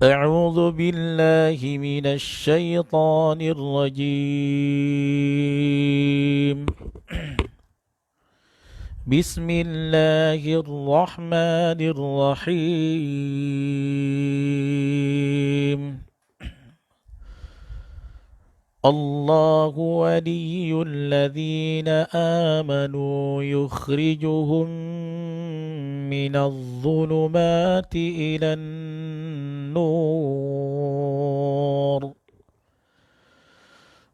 أعوذ بالله من الشيطان الرجيم. بسم الله الرحمن الرحيم. الله ولي الذين آمنوا يخرجهم من الظلمات إلى النور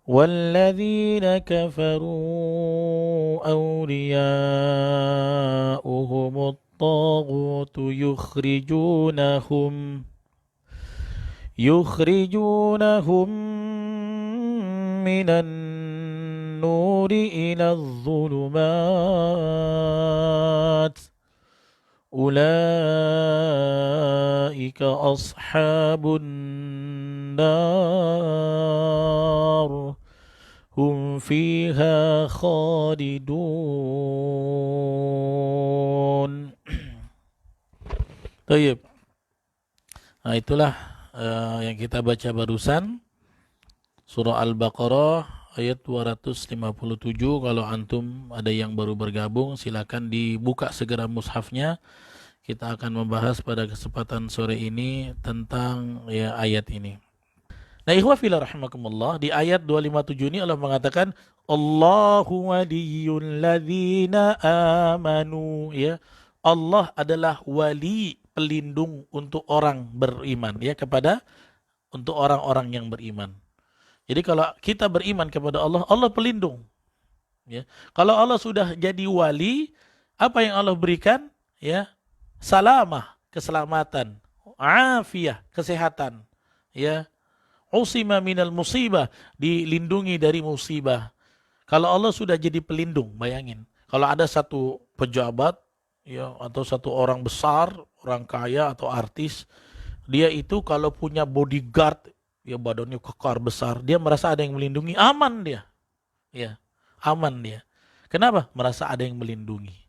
والذين كفروا أولياؤهم الطاغوت يخرجونهم من النور إلى الظلمات أولئك أصحاب النار هم فيها خالدون. Baik. Nah, itulah yang kita baca barusan, surah Al-Baqarah ayat 257. Kalau antum ada yang baru bergabung, silakan dibuka segera mushafnya. Kita akan membahas pada kesempatan sore ini tentang ayat ini. Nah, ikhwah fillah rahimakumullah, di ayat 257 ini Allah mengatakan Allahu waliyul ladzina amanu, ya. Allah adalah wali, pelindung untuk orang beriman, ya, untuk orang-orang yang beriman. Jadi kalau kita beriman kepada Allah, Allah pelindung, ya. Kalau Allah sudah jadi wali, apa yang Allah berikan? Ya, salamah, keselamatan, afiyah, kesehatan, ya. Usima minal musibah, dilindungi dari musibah. Kalau Allah sudah jadi pelindung, bayangin. Kalau ada satu pejabat, ya, atau satu orang besar, orang kaya atau artis, dia itu kalau punya bodyguard, ya, badannya kekar besar, dia merasa ada yang melindungi, aman dia. Ya, aman dia. Kenapa? Merasa ada yang melindungi.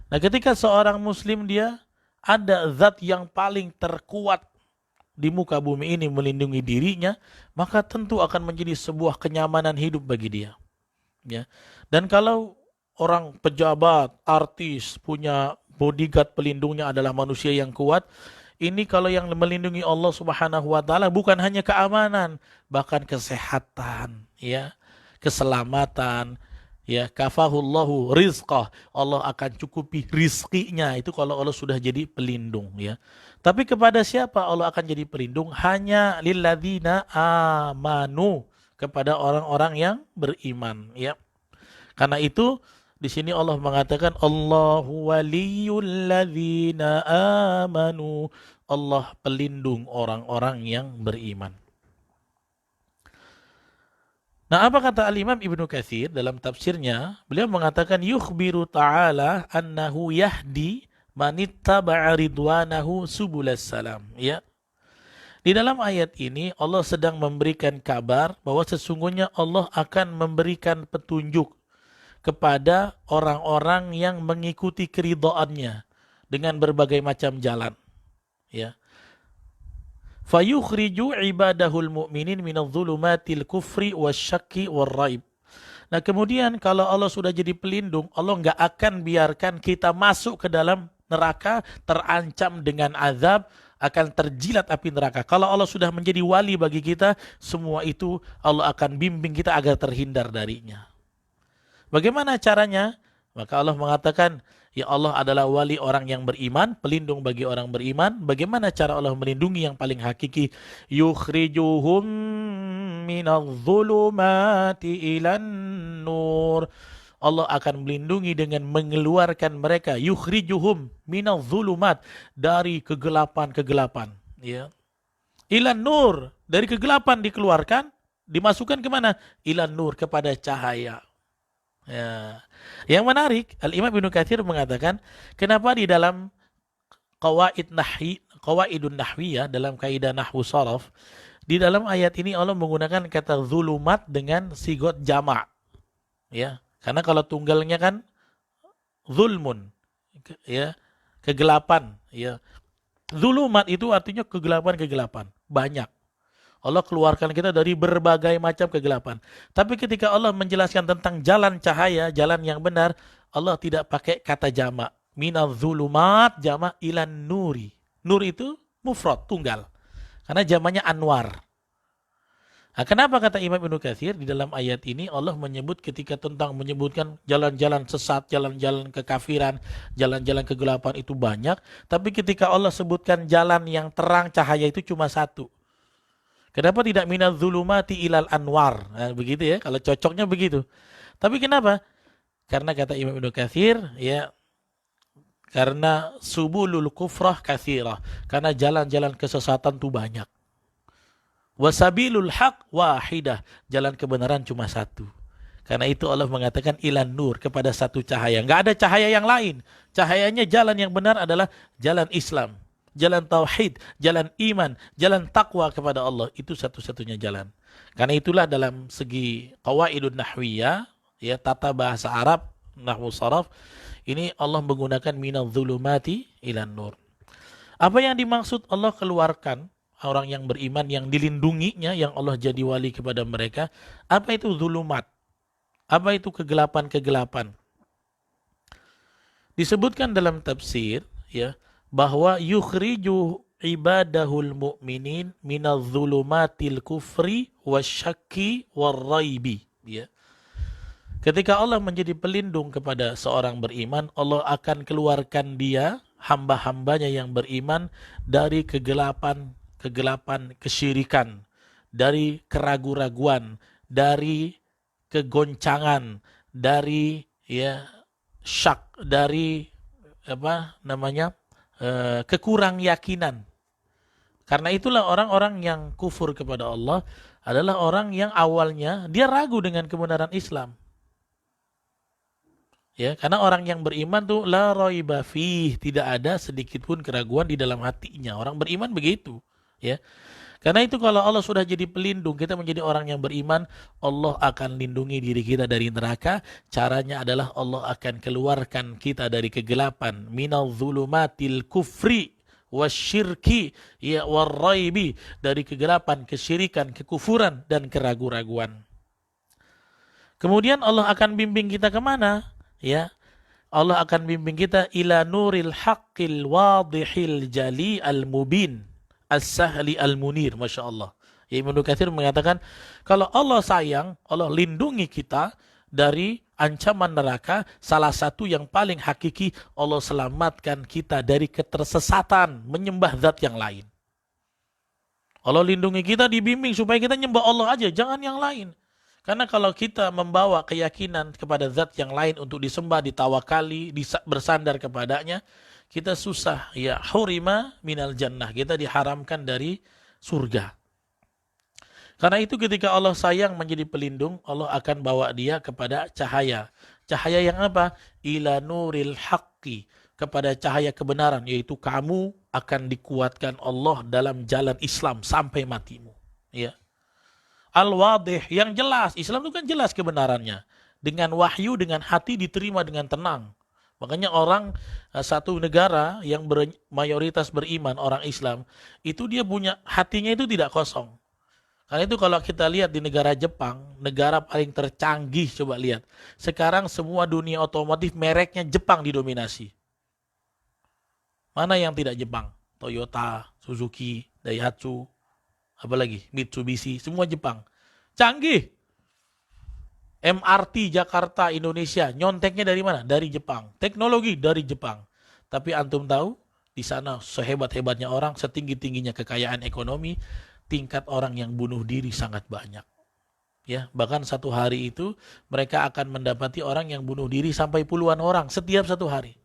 Nah, ketika seorang muslim dia ada zat yang paling terkuat di muka bumi ini melindungi dirinya, maka tentu akan menjadi sebuah kenyamanan hidup bagi dia. Ya. Dan kalau orang pejabat, artis punya bodyguard pelindungnya adalah manusia yang kuat, ini kalau yang melindungi Allah Subhanahu wa taala bukan hanya keamanan, bahkan kesehatan, ya, keselamatan, ya, kafahullahu rizqah. Allah akan cukupi rizkinya itu kalau Allah sudah jadi pelindung, ya. Tapi kepada siapa Allah akan jadi pelindung? Hanya lilladzina amanu, kepada orang-orang yang beriman, ya. Karena itu di sini Allah mengatakan Allahu waliyul ladzina amanu. Allah pelindung orang-orang yang beriman. Nah, apa kata Al-Imam Ibnu Katsir dalam tafsirnya? Beliau mengatakan yukhbiru ta'ala annahu yahdi manittaba'a ridwanahu subulas salam, ya. Di dalam ayat ini Allah sedang memberikan kabar bahwa sesungguhnya Allah akan memberikan petunjuk kepada orang-orang yang mengikuti keridhaannya dengan berbagai macam jalan, ya. Fayukhriju ibadahul mu'minin minadh-dhulumatil kufri wasyakki warraib. Nah, kemudian kalau Allah sudah jadi pelindung, Allah nggak akan biarkan kita masuk ke dalam neraka, terancam dengan azab, akan terjilat api neraka. Kalau Allah sudah menjadi wali bagi kita, semua itu Allah akan bimbing kita agar terhindar darinya. Bagaimana caranya? Maka Allah mengatakan, ya, Allah adalah wali orang yang beriman, pelindung bagi orang beriman. Bagaimana cara Allah melindungi yang paling hakiki? Yukhrijuhum minadh-dhulumati ilan nur. Allah akan melindungi dengan mengeluarkan mereka, yukhrijuhum minadh-dhulumat, dari kegelapan-kegelapan, ya. Ilan nur, dari kegelapan dikeluarkan, dimasukkan kemana? Ilan nur, kepada cahaya. Ya. Yang menarik, Al-Imam Ibnu Katsir mengatakan, kenapa di dalam qawaidun nahwiyah, dalam kaidah nahwu sharaf, di dalam ayat ini Allah menggunakan kata zulumat dengan sigot jamak, ya. Karena kalau tunggalnya kan zulmun, ya, kegelapan, ya. Zulumat itu artinya kegelapan-kegelapan. banyak. Allah keluarkan kita dari berbagai macam kegelapan. Tapi ketika Allah menjelaskan tentang jalan cahaya, jalan yang benar, Allah tidak pakai kata jamak. Minal zulumat jamak ilan nuri. Nur itu mufrad, tunggal. Karena jamaknya anwar. Nah, kenapa kata Imam Ibnu Katsir di dalam ayat ini Allah menyebut ketika tentang menyebutkan jalan-jalan sesat, jalan-jalan kekafiran, jalan-jalan kegelapan itu banyak. Tapi ketika Allah sebutkan jalan yang terang cahaya itu cuma satu. Kenapa tidak minal zulumati ilal anwar? Nah, begitu ya, kalau cocoknya begitu. Tapi kenapa? Karena kata Imam Ibnu Katsir, ya, karena subulul kufrah katsirah. Karena jalan-jalan kesesatan itu banyak. Wasabilul haq wahidah. Jalan kebenaran cuma satu. Karena itu Allah mengatakan ilan nur, kepada satu cahaya. Nggak ada cahaya yang lain. Cahayanya jalan yang benar adalah jalan Islam. Jalan tauhid, jalan iman, jalan takwa kepada Allah. Itu satu-satunya jalan. Karena itulah dalam segi qawaidun nahwiyah, ya, tata bahasa Arab, nahwu saraf, ini Allah menggunakan minal zulumati ilan nur. Apa yang dimaksud Allah keluarkan orang yang beriman, yang dilindunginya, yang Allah jadi wali kepada mereka? Apa itu zulumat? Apa itu kegelapan-kegelapan? Disebutkan dalam tafsir, ya, bahwa yukhriju ibadahul mu'minin minal zulumatil kufri wasyakki warraibi, ya. Ketika Allah menjadi pelindung kepada seorang beriman, Allah akan keluarkan dia, hamba-hambanya yang beriman, dari kegelapan kesyirikan, dari keraguan-raguan, dari kegoncangan, dari, ya, syak, dari kekurang yakinan. Karena itulah orang-orang yang kufur kepada Allah adalah orang yang awalnya dia ragu dengan kebenaran Islam. Ya, karena orang yang beriman tuh la raiba fih, tidak ada sedikit pun keraguan di dalam hatinya. Orang beriman begitu, ya. Karena itu kalau Allah sudah jadi pelindung, kita menjadi orang yang beriman, Allah akan lindungi diri kita dari neraka. Caranya adalah Allah akan keluarkan kita dari kegelapan, minal zulumatil kufri wasyirki, ya, warraibi, dari kegelapan, kesyirikan, kekufuran, dan keraguan-raguan. Kemudian Allah akan bimbing kita kemana? Ya, Allah akan bimbing kita ila nuril haqqil wadihil jali al-mubin as-sahli al-munir. Masya Allah. Ya, Ibnu Katsir mengatakan kalau Allah sayang, Allah lindungi kita dari ancaman neraka. Salah satu yang paling hakiki, Allah selamatkan kita dari ketersesatan menyembah zat yang lain. Allah lindungi kita, dibimbing supaya kita nyembah Allah aja, jangan yang lain. Karena kalau kita membawa keyakinan kepada zat yang lain untuk disembah, ditawakali, bersandar kepadanya, kita susah, ya, hurima minal jannah, kita diharamkan dari surga. Karena itu ketika Allah sayang menjadi pelindung, Allah akan bawa dia kepada cahaya. Cahaya yang apa? Ila nuril haqqi, kepada cahaya kebenaran, yaitu kamu akan dikuatkan Allah dalam jalan Islam sampai matimu. Ya. Al-wadih, yang jelas. Islam itu kan jelas kebenarannya. Dengan wahyu, dengan hati diterima dengan tenang. Makanya orang satu negara yang mayoritas beriman, orang Islam, itu dia punya hatinya itu tidak kosong. Karena itu kalau kita lihat di negara Jepang, negara paling tercanggih, coba lihat. Sekarang semua dunia otomotif mereknya Jepang didominasi. Mana yang tidak Jepang? Toyota, Suzuki, Daihatsu, apalagi Mitsubishi, semua Jepang. Canggih. MRT Jakarta Indonesia, nyonteknya dari mana? Dari Jepang. Teknologi dari Jepang. Tapi antum tahu, di sana sehebat-hebatnya orang, setinggi-tingginya kekayaan ekonomi, tingkat orang yang bunuh diri sangat banyak. Ya, bahkan satu hari itu mereka akan mendapati orang yang bunuh diri sampai puluhan orang setiap satu hari.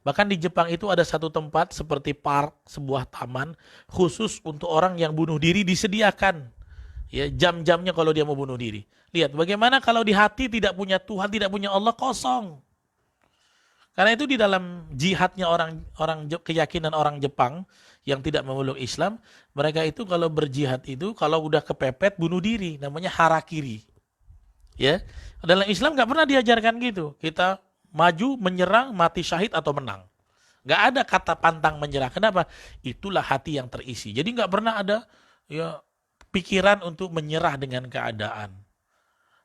Bahkan di Jepang itu ada satu tempat seperti park, sebuah taman khusus untuk orang yang bunuh diri disediakan. Ya, jam-jamnya kalau dia mau bunuh diri. Lihat bagaimana kalau di hati tidak punya Tuhan, tidak punya Allah, kosong. Karena itu di dalam jihadnya orang keyakinan orang Jepang yang tidak memeluk Islam, mereka itu kalau berjihad itu kalau udah kepepet bunuh diri, namanya harakiri. Ya, dalam Islam nggak pernah diajarkan gitu. Kita maju, menyerang, mati syahid atau menang. Nggak ada kata pantang menyerah. Kenapa? Itulah hati yang terisi. Jadi nggak pernah ada ya pikiran untuk menyerah dengan keadaan.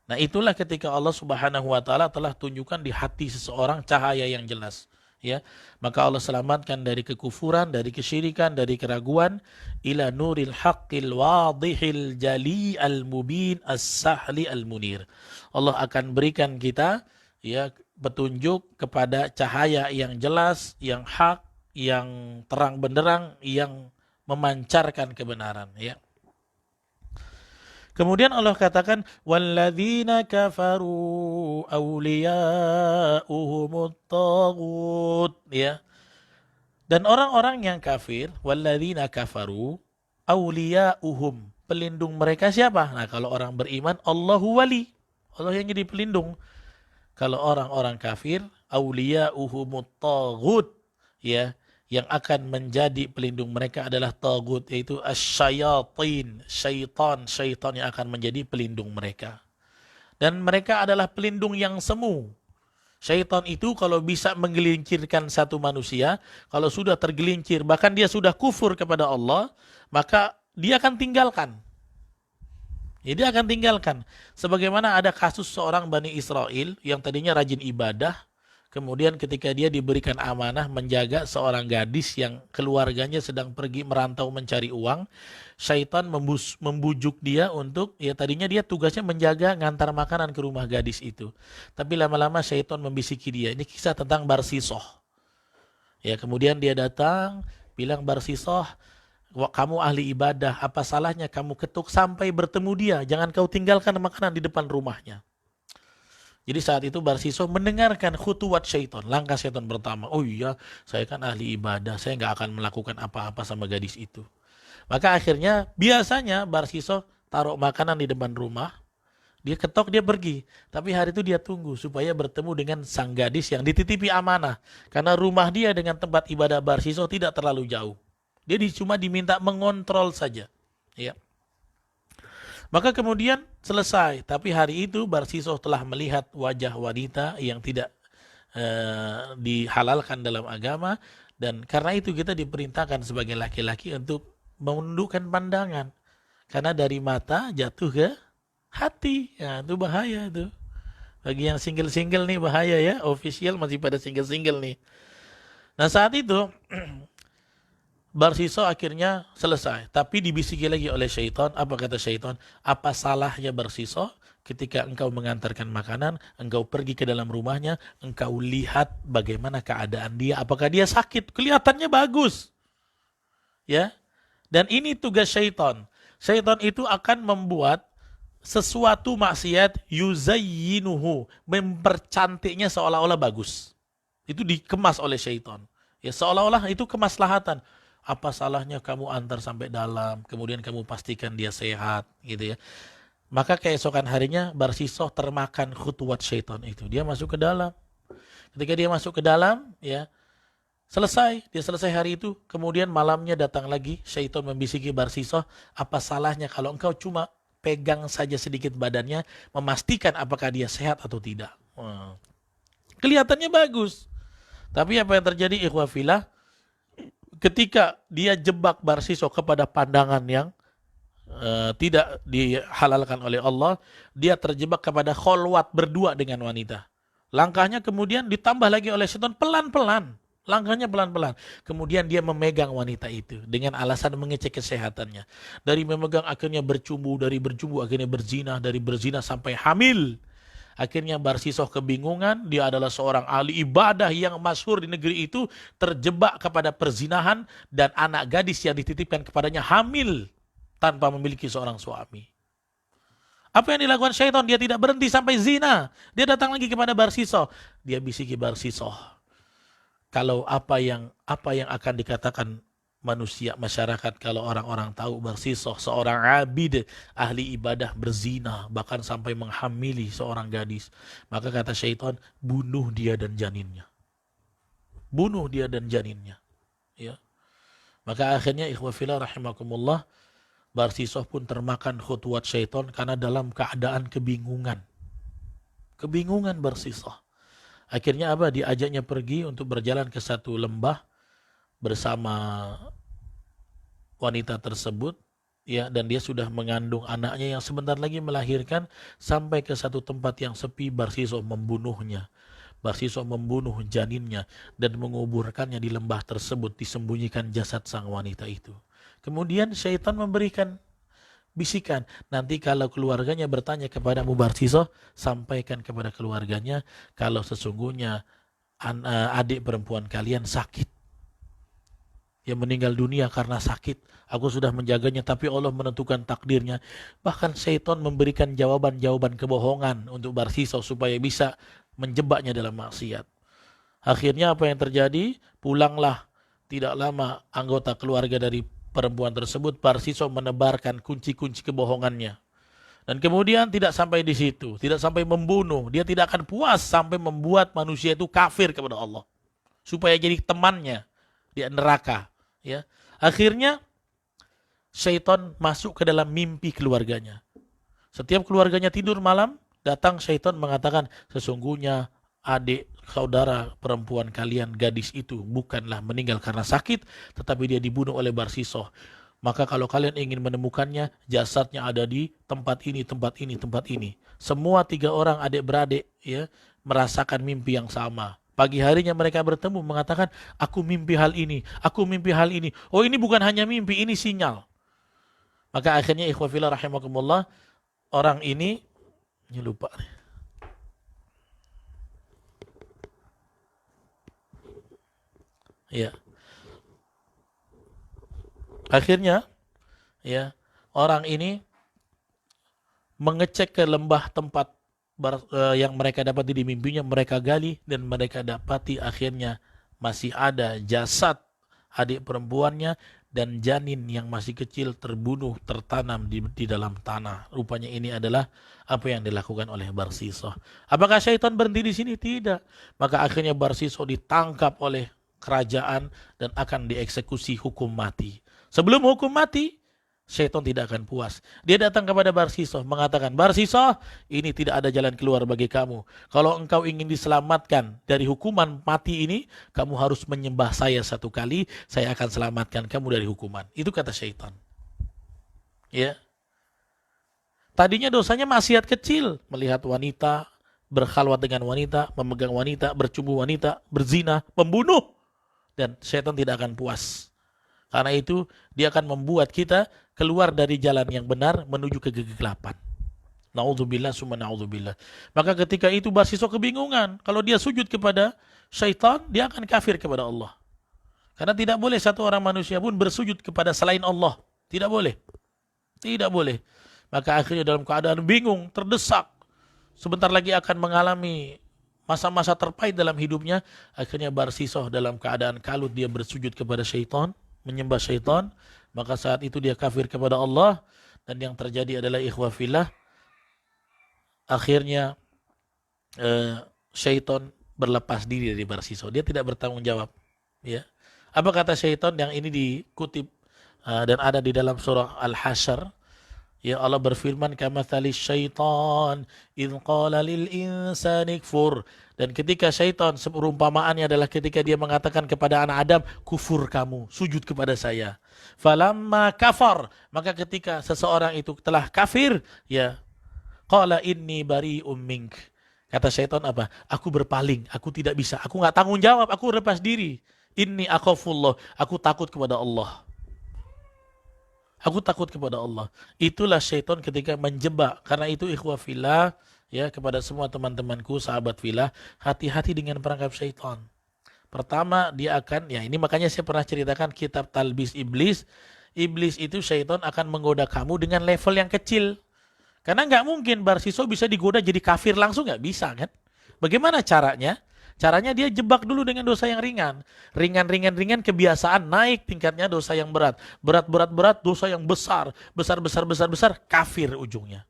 Nah, itulah ketika Allah Subhanahu wa taala telah tunjukkan di hati seseorang cahaya yang jelas, ya. Maka Allah selamatkan dari kekufuran, dari kesyirikan, dari keraguan ila nuril haqqil wadihil jali al mubin as-sahli al munir. Allah akan berikan kita, ya, petunjuk kepada cahaya yang jelas, yang hak, yang terang benderang, yang memancarkan kebenaran, ya. Kemudian Allah katakan walladzina kafaru awliya'uhumut taghut, ya. Dan orang-orang yang kafir, walladzina kafaru awliya'uhum, pelindung mereka siapa? Nah, kalau orang beriman Allahu wali, Allah yang jadi pelindung. Kalau orang-orang kafir awliya'uhumut taghut, ya, yang akan menjadi pelindung mereka adalah tagut, yaitu asyayatin, syaitan yang akan menjadi pelindung mereka. Dan mereka adalah pelindung yang semu. Syaitan itu kalau bisa menggelincirkan satu manusia, kalau sudah tergelincir, bahkan dia sudah kufur kepada Allah, maka dia akan tinggalkan. Ya, dia akan tinggalkan. Sebagaimana ada kasus seorang Bani Israel yang tadinya rajin ibadah, kemudian ketika dia diberikan amanah menjaga seorang gadis yang keluarganya sedang pergi merantau mencari uang, syaitan membujuk dia untuk, ya tadinya dia tugasnya menjaga ngantar makanan ke rumah gadis itu. Tapi lama-lama syaitan membisiki dia. Ini kisah tentang Barsisoh. Ya, kemudian dia datang, bilang, Barsisoh, kamu ahli ibadah, apa salahnya kamu ketuk sampai bertemu dia, jangan kau tinggalkan makanan di depan rumahnya. Jadi saat itu Barsiso mendengarkan khutuwat syaitan, langkah syaitan pertama. Oh iya, saya kan ahli ibadah, saya nggak akan melakukan apa-apa sama gadis itu. Maka akhirnya biasanya Barsiso taruh makanan di depan rumah, dia ketok, dia pergi. Tapi hari itu dia tunggu supaya bertemu dengan sang gadis yang dititipi amanah. Karena rumah dia dengan tempat ibadah Barsiso tidak terlalu jauh. Dia cuma diminta mengontrol saja. Ya. Maka kemudian selesai. Tapi hari itu Barsisoh telah melihat wajah wanita yang tidak dihalalkan dalam agama. Dan karena itu kita diperintahkan sebagai laki-laki untuk menundukkan pandangan. Karena dari mata jatuh ke hati. Ya, itu bahaya itu. Bagi yang single-single nih bahaya ya. Official masih pada single-single nih. Nah saat itu Barsiso akhirnya selesai, tapi dibisiki lagi oleh syaitan. Apa kata syaitan? Apa salahnya Barsiso ketika engkau mengantarkan makanan, engkau pergi ke dalam rumahnya, engkau lihat bagaimana keadaan dia, apakah dia sakit? Kelihatannya bagus. Ya. Dan ini tugas syaitan. Syaitan itu akan membuat sesuatu maksiat yuzayyinuhu, mempercantiknya seolah-olah bagus. Itu dikemas oleh syaitan. Ya, seolah-olah itu kemaslahatan. Apa salahnya kamu antar sampai dalam, kemudian kamu pastikan dia sehat, gitu ya. Maka keesokan harinya Barsisoh termakan khutuwat syaitan itu. Dia masuk ke dalam. Ketika dia masuk ke dalam, ya dia selesai hari itu. Kemudian malamnya datang lagi syaitan membisiki Barsisoh, apa salahnya kalau engkau cuma pegang saja sedikit badannya, memastikan apakah dia sehat atau tidak. Kelihatannya bagus. Tapi apa yang terjadi, ikhwafillah? Ketika dia jebak Barsisoh kepada pandangan yang tidak dihalalkan oleh Allah, dia terjebak kepada kholwat berdua dengan wanita. Langkahnya kemudian ditambah lagi oleh syaitan pelan-pelan. Langkahnya pelan-pelan. Kemudian dia memegang wanita itu dengan alasan mengecek kesehatannya. Dari memegang akhirnya bercumbu, dari bercumbu akhirnya berzina, dari berzina sampai hamil. Akhirnya Barsisoh kebingungan, dia adalah seorang ahli ibadah yang masyhur di negeri itu, terjebak kepada perzinahan dan anak gadis yang dititipkan kepadanya hamil tanpa memiliki seorang suami. Apa yang dilakukan syaitan? Dia tidak berhenti sampai zina. Dia datang lagi kepada Barsisoh. Dia bisiki Barsisoh, kalau apa yang akan dikatakan manusia, masyarakat, kalau orang-orang tahu Barsisoh seorang abid, ahli ibadah, berzina, bahkan sampai menghamili seorang gadis, maka kata syaitan, bunuh dia dan janinnya. Bunuh dia dan janinnya. Ya. Maka akhirnya ikhwafillah rahimakumullah, Barsisoh pun termakan khutuwat syaitan karena dalam keadaan kebingungan. Kebingungan Barsisoh. Akhirnya apa? Diajaknya pergi untuk berjalan ke satu lembah bersama wanita tersebut, ya, dan dia sudah mengandung anaknya yang sebentar lagi melahirkan, sampai ke satu tempat yang sepi. Barsiso membunuhnya. Barsiso membunuh janinnya dan menguburkannya di lembah tersebut, disembunyikan jasad sang wanita itu. Kemudian syaitan memberikan bisikan, nanti kalau keluarganya bertanya kepadamu Barsiso, sampaikan kepada keluarganya kalau sesungguhnya adik perempuan kalian sakit, yang meninggal dunia karena sakit. Aku sudah menjaganya, tapi Allah menentukan takdirnya. Bahkan syaitan memberikan jawaban-jawaban kebohongan untuk Barsiso supaya bisa menjebaknya dalam maksiat. Akhirnya apa yang terjadi? Pulanglah tidak lama anggota keluarga dari perempuan tersebut. Barsiso menebarkan kunci-kunci kebohongannya. Dan kemudian tidak sampai di situ, tidak sampai membunuh. Dia tidak akan puas sampai membuat manusia itu kafir kepada Allah, supaya jadi temannya di neraka. Ya, akhirnya syaitan masuk ke dalam mimpi keluarganya. Setiap keluarganya tidur malam, datang syaitan mengatakan, sesungguhnya adik saudara perempuan kalian, gadis itu, bukanlah meninggal karena sakit, tetapi dia dibunuh oleh Barsiso. Maka kalau kalian ingin menemukannya, jasadnya ada di tempat ini, tempat ini, tempat ini. Semua 3 orang adik-beradik ya merasakan mimpi yang sama. Pagi harinya mereka bertemu mengatakan, aku mimpi hal ini, aku mimpi hal ini. Oh, ini bukan hanya mimpi, ini sinyal. Maka akhirnya ikhwafillah rahimakumullah, orang ini lupa nih. Ya. Akhirnya ya, orang ini mengecek ke lembah tempat yang mereka dapati di mimpinya, mereka gali dan mereka dapati akhirnya masih ada jasad adik perempuannya dan janin yang masih kecil terbunuh, tertanam di dalam tanah. Rupanya ini adalah apa yang dilakukan oleh Barsiso. Apakah syaitan berhenti di sini? Tidak. Maka akhirnya Barsiso ditangkap oleh kerajaan dan akan dieksekusi hukum mati. Sebelum hukum mati, syaitan tidak akan puas. Dia datang kepada Barsiso mengatakan, Barsiso, ini tidak ada jalan keluar bagi kamu. Kalau engkau ingin diselamatkan dari hukuman mati ini, kamu harus menyembah saya 1 kali, saya akan selamatkan kamu dari hukuman. Itu kata syaitan. Ya. Tadinya dosanya maksiat kecil, melihat wanita, berkhalwat dengan wanita, memegang wanita, bercumbu wanita, berzina, membunuh. Dan syaitan tidak akan puas. Karena itu dia akan membuat kita keluar dari jalan yang benar menuju ke kegelapan. Na'udzubillah summa na'udzubillah. Maka ketika itu Barsiso kebingungan. Kalau dia sujud kepada syaitan, dia akan kafir kepada Allah. Karena tidak boleh satu orang manusia pun bersujud kepada selain Allah. Tidak boleh. Tidak boleh. Maka akhirnya dalam keadaan bingung, terdesak, sebentar lagi akan mengalami masa-masa terpahit dalam hidupnya. Akhirnya Barsiso dalam keadaan kalut, dia bersujud kepada syaitan, menyembah syaitan. Maka saat itu dia kafir kepada Allah. Dan yang terjadi adalah ikhwafillah, akhirnya syaitan berlepas diri dari Barsiso. Dia tidak bertanggung jawab. Ya. Apa kata syaitan yang ini dikutip dan ada di dalam surah Al-Hasyr? Ya, Allah berfirman, kamathali syaitan idh qala lil insani kfur. Dan ketika syaitan, perumpamaannya adalah ketika dia mengatakan kepada anak Adam, kufur kamu, sujud kepada saya. Falamma kafar, maka ketika seseorang itu telah kafir, ya, qala inni bari'um mink. Kata syaitan apa? Aku berpaling, aku tidak bisa, aku nggak tanggung jawab, aku lepas diri. Inni akhafullah, aku takut kepada Allah. Aku takut kepada Allah. Itulah syaitan ketika menjebak. Karena itu ikhwah fillah, ya, kepada semua teman-temanku, sahabat fillah, hati-hati dengan perangkap syaitan. Pertama, dia akan, ya ini makanya saya pernah ceritakan kitab Talbis Iblis. Iblis itu syaitan akan menggoda kamu dengan level yang kecil. Karena nggak mungkin Barsiso bisa digoda jadi kafir langsung, nggak bisa kan? Bagaimana caranya? Caranya dia jebak dulu dengan dosa yang ringan. Ringan, kebiasaan, naik tingkatnya dosa yang berat. Berat, dosa yang besar. Besar, kafir ujungnya.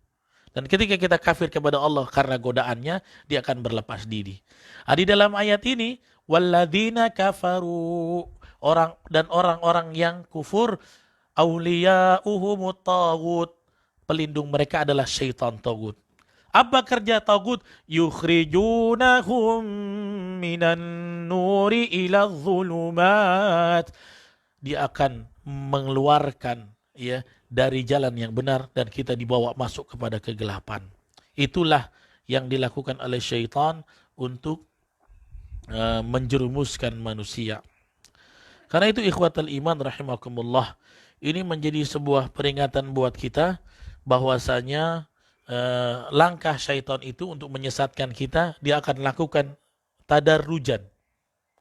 Dan ketika kita kafir kepada Allah karena godaannya, dia akan berlepas diri. Di dalam ayat ini, walladzina kafaru, orang-orang yang kufur, auliya'uhumut taghut, pelindung mereka adalah syaitan taghut. Apa kerja tagut? Yukhrijunahum minan nuri ila dhulumat. Dia akan mengeluarkan, ya, dari jalan yang benar dan kita dibawa masuk kepada kegelapan. Itulah yang dilakukan oleh syaitan untuk menjerumuskan manusia. Karena itu ikhwatal iman rahimakumullah, ini menjadi sebuah peringatan buat kita bahwasanya langkah syaitan itu untuk menyesatkan kita, dia akan lakukan tadarrujan.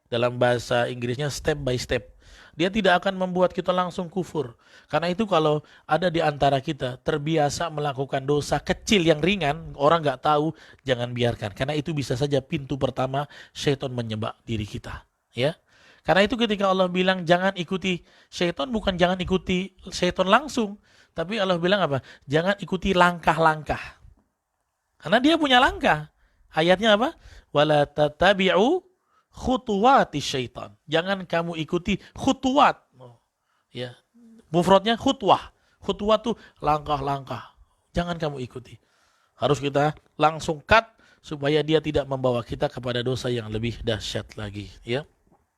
Dalam bahasa Inggrisnya step by step. Dia tidak akan membuat kita langsung kufur. Karena itu kalau ada di antara kita terbiasa melakukan dosa kecil yang ringan, orang nggak tahu, jangan biarkan. Karena itu bisa saja pintu pertama syaitan menyebak diri kita. Ya. Karena itu ketika Allah bilang jangan ikuti syaitan, bukan jangan ikuti syaitan langsung. Tapi Allah bilang apa? Jangan ikuti langkah-langkah. Karena dia punya langkah. Ayatnya apa? Wala tatabi'u khutuwati syaitan. Jangan kamu ikuti khutuwat. Ya. Mufradnya khutwah. Khutwah itu langkah-langkah. Jangan kamu ikuti. Harus kita langsung cut supaya dia tidak membawa kita kepada dosa yang lebih dahsyat lagi. Ya.